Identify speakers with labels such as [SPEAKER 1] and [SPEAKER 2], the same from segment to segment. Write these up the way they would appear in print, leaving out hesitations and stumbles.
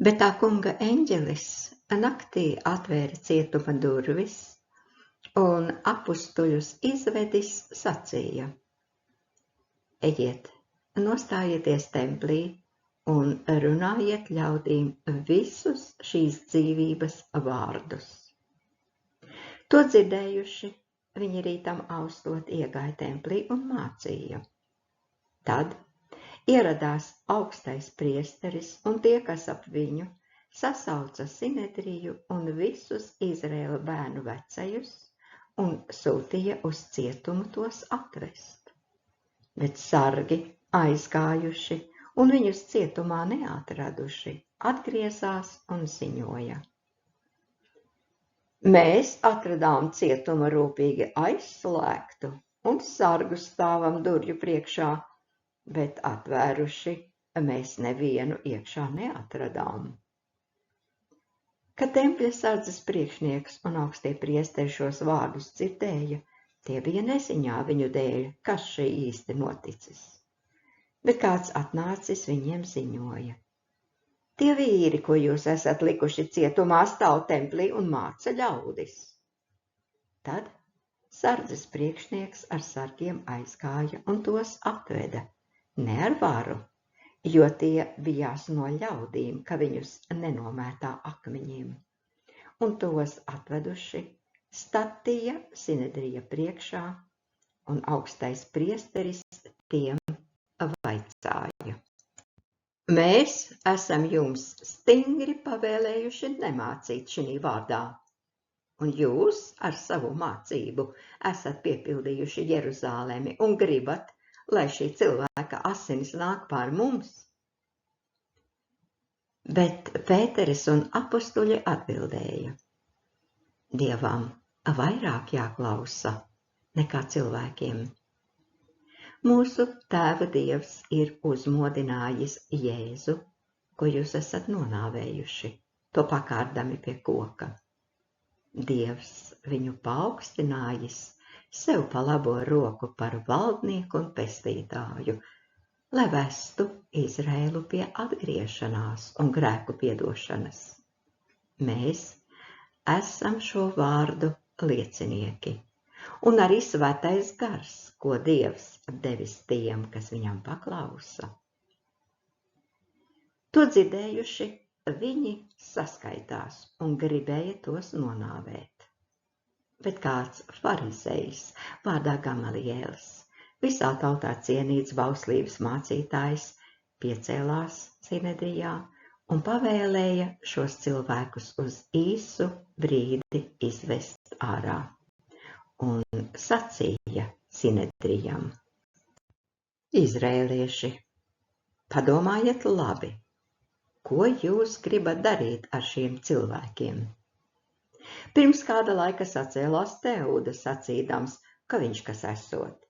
[SPEAKER 1] Bet tā kunga eņģelis naktī atvēra cietuma durvis un apustuļus izvedis sacīja: Ejiet, nostājieties templī un runājiet ļaudīm visus šīs dzīvības vārdus. To dzirdējuši, viņi rītam austot iegāja templī un mācīja. Tad ieradās augstais priesteris un tie, kas ap viņu, sasauca Sinedriju un visus Izraēla bērnu vecajus un sūtīja uz cietumu tos atvest. Bet sargi, aizgājuši un viņus cietumā neatraduši, atgriezās un ziņoja. Mēs atradām cietumu rūpīgi aizslēgtu un sargu stāvam durvju priekšā, bet atvēruši mēs nevienu iekšā neatradām. Kad tempļa sardzes priekšnieks un augstie priesteri šos vārdus dzirdēja, tie bija neziņā viņu dēļ, kas šeit īsti noticis. Bet kāds atnācis viņiem ziņoja. Tie vīri, ko jūs esat likuši cietumā, stāv templī un māca ļaudis. Tad sardzes priekšnieks ar sargiem aizgāja un tos atveda, ne ar varu, jo tie bijās no ļaudīm, ka viņus nenomētā akmeņiem. Un tos atveduši, statīja Sinedrija priekšā, un augstais priesteris tiem vaicāja. Mēs esam jums stingri pavēlējuši nemācīt šī vārdā, un jūs ar savu mācību esat piepildījuši Jeruzālemi un gribat, lai šī cilvēka asinis nāk pār mums. Bet Pēteris un apustuļi atbildēja. Dievam vairāk jāklausa nekā cilvēkiem. Mūsu Tēva Dievs ir uzmodinājis Jēzu, ko jūs esat nonāvējuši, to pakārdami pie koka. Dievs viņu paaugstinājis sev pa labo roku par valdnieku un pestītāju, lai vestu Izraēlu pie atgriešanās un grēku piedošanas. Mēs esam šo vārdu liecinieki, un arī svētais gars, ko Dievs devis tiem, kas viņam paklausa. To dzirdējuši, viņi saskaitās un gribēja tos nonāvēt. Bet kāds farizejs vārdā Gamaliēls, visā tautā cienīts bauslības mācītājs, piecēlās Sinedrijā un pavēlēja šos cilvēkus uz īsu brīdi izvest ārā. Un sacīja Sinedrijam. Izrēlieši, padomājiet labi, ko jūs gribat darīt ar šiem cilvēkiem? Pirms kāda laika sacēlās Teuda, sacīdams, ka viņš kas esot.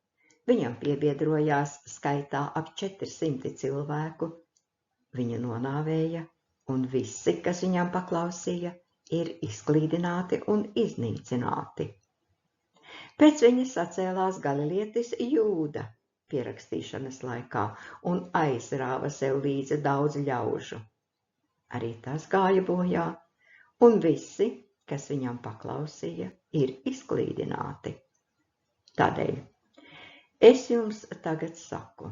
[SPEAKER 1] Viņam piebiedrojās skaitā ap 400 cilvēku. Viņu nonāvēja, un visi, kas viņam paklausīja, ir izklīdināti un iznīcināti. Pēc viņa sacēlās galilietis Jūda pierakstīšanas laikā un aizrāva sev līdzi daudz ļaužu. Arī tas gāja bojā, un visi, kas viņam paklausīja, ir izklīdināti. Tādēļ es jums tagad saku,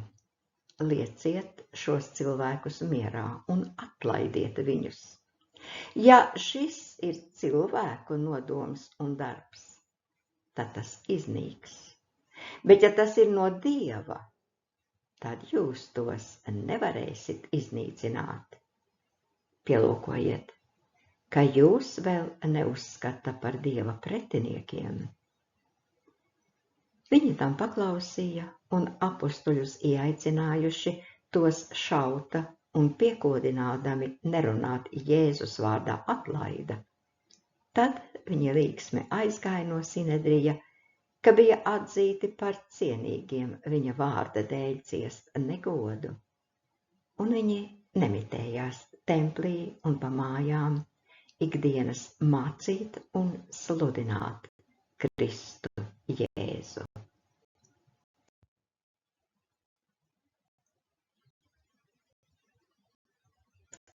[SPEAKER 1] lieciet šos cilvēkus mierā un atlaidiet viņus. Ja šis ir cilvēku nodoms un darbs, tad tas iznīks. Bet ja tas ir no Dieva, tad jūs tos nevarēsit iznīcināt. Pielūkojiet, ka jūs vēl neuzskata par Dieva pretiniekiem. Viņi tam paklausīja un apustuļus ieaicinājuši tos šauta un piekodinādami nerunāt Jēzus vārdā atlaida. Tad viņa līksme aizgāja no Sinedrija, ka bija atzīti par cienīgiem viņa vārda dēļ ciest negodu. Un viņi nemitējās templī un pa mājām ikdienas mācīt un sludināt Kristu Jēzu.